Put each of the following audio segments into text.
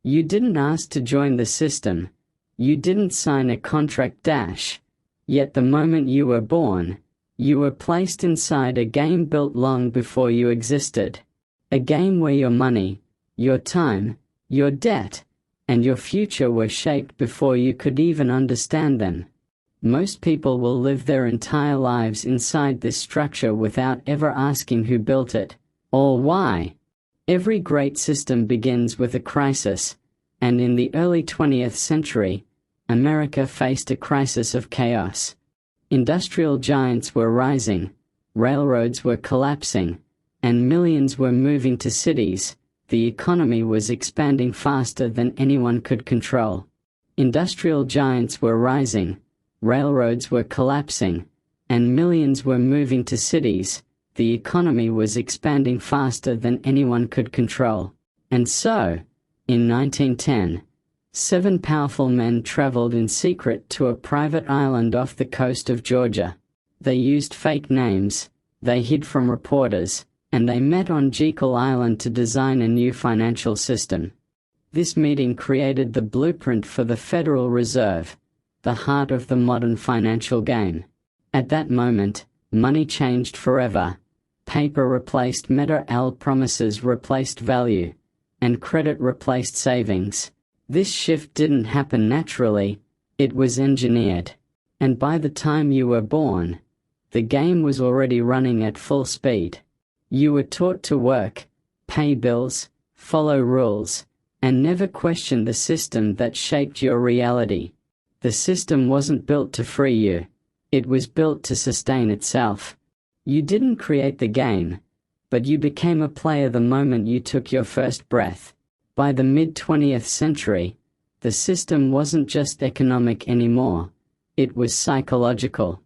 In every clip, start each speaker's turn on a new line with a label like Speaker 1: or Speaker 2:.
Speaker 1: You didn't ask to join the system. You didn't sign a contract. Yet the moment you were born, you were placed inside a game built long before you existed. A game where your money, your time, your debt, and your future were shaped before you could even understand them. Most people will live their entire lives inside this structure without ever asking who built it, or why. Every great system begins with a crisis, and in the early 20th century, America faced a crisis of chaos. Industrial giants were rising, railroads were collapsing, and millions were moving to cities. The economy was expanding faster than anyone could control. Industrial giants were rising, railroads were collapsing, and millions were moving to cities. The economy was expanding faster than anyone could control. And so, in 1910, 7 powerful men traveled in secret to a private island off the coast of Georgia. They used fake names, they hid from reporters, and they met on Jekyll Island to design a new financial system. This meeting created the blueprint for the Federal Reserve, the heart of the modern financial game. At that moment, money changed forever. Paper replaced metal, promises replaced value, and credit replaced savings. This shift didn't happen naturally, it was engineered. And by the time you were born, the game was already running at full speed. You were taught to work, pay bills, follow rules, and never question the system that shaped your reality. The system wasn't built to free you, it was built to sustain itself. You didn't create the game, but you became a player the moment you took your first breath. By the mid-20th century, the system wasn't just economic anymore, it was psychological.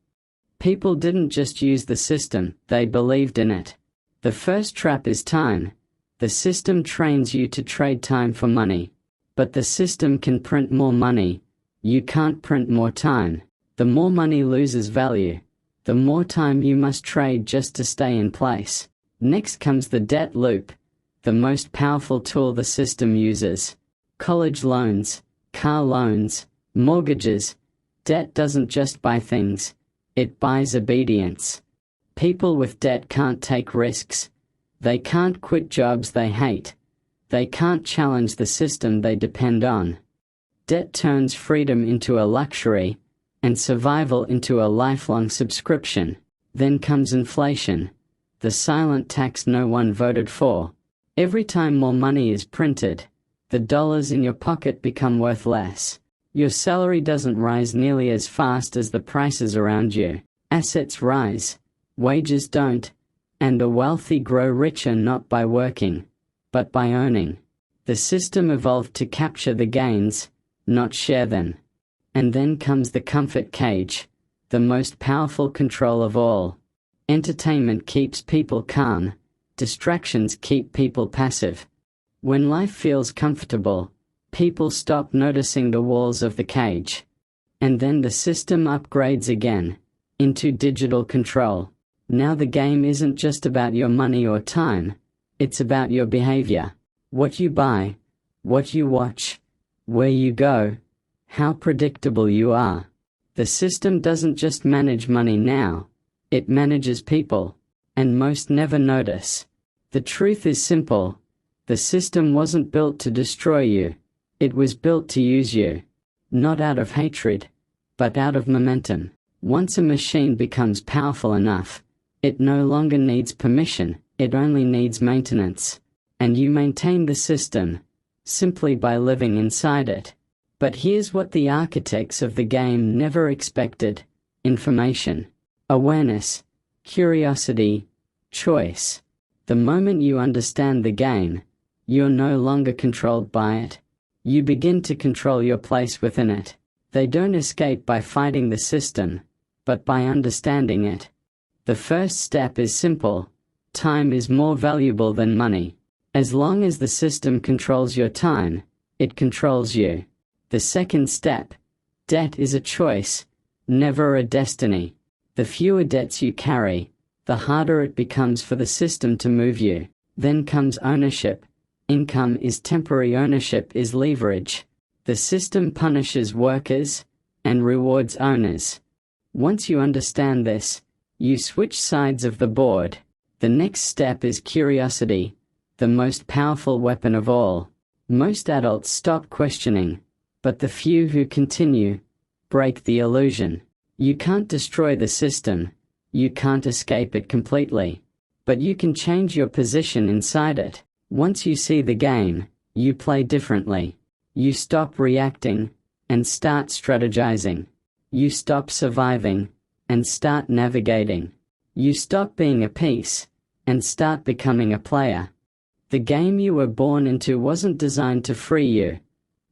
Speaker 1: People didn't just use the system, they believed in it. The first trap is time. The system trains you to trade time for money. But the system can print more money. You can't print more time. The more money loses value, the more time you must trade just to stay in place. Next comes the debt loop, the most powerful tool the system uses. College loans, car loans, mortgages. Debt doesn't just buy things, it buys obedience. People with debt can't take risks. They can't quit jobs they hate. They can't challenge the system they depend on. Debt turns freedom into a luxury, and survival into a lifelong subscription. Then comes inflation, the silent tax no one voted for. Every time more money is printed, the dollars in your pocket become worth less. Your salary doesn't rise nearly as fast as the prices around you. Assets rise, wages don't, and the wealthy grow richer not by working, but by owning. The system evolved to capture the gains, not share them. And then comes the comfort cage, the most powerful control of all. Entertainment keeps people calm, distractions keep people passive. When life feels comfortable, people stop noticing the walls of the cage. And then the system upgrades again, into digital control. Now the game isn't just about your money or time, it's about your behavior. What you buy, what you watch, where you go, how predictable you are. The system doesn't just manage money now, it manages people, and most never notice. The truth is simple, the system wasn't built to destroy you, it was built to use you. Not out of hatred, but out of momentum. Once a machine becomes powerful enough, it no longer needs permission, it only needs maintenance. And you maintain the system, simply by living inside it. But here's what the architects of the game never expected: information, awareness, curiosity, choice. The moment you understand the game, you're no longer controlled by it. You begin to control your place within it. They don't escape by fighting the system, but by understanding it. The first step is simple: time is more valuable than money. As long as the system controls your time, it controls you. The second step: debt is a choice, never a destiny. The fewer debts you carry, the harder it becomes for the system to move you. Then comes ownership, Income is temporary, ownership is leverage. The system punishes workers and rewards owners. Once you understand this, you switch sides of the board. The next step is curiosity, the most powerful weapon of all. Most adults stop questioning, but the few who continue break the illusion. You can't destroy the system, you can't escape it completely, but you can change your position inside it. Once you see the game, you play differently. You stop reacting and start strategizing. You stop surviving and start navigating. You stop being a piece and start becoming a player. The game you were born into wasn't designed to free you,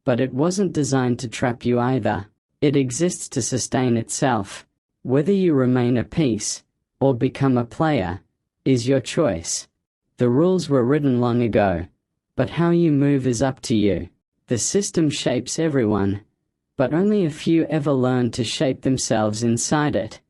Speaker 1: but it wasn't designed to trap you either. It exists to sustain itself. Whether you remain a piece or become a player is your choice. The rules were written long ago, but how you move is up to you. The system shapes everyone, but only a few ever learn to shape themselves inside it.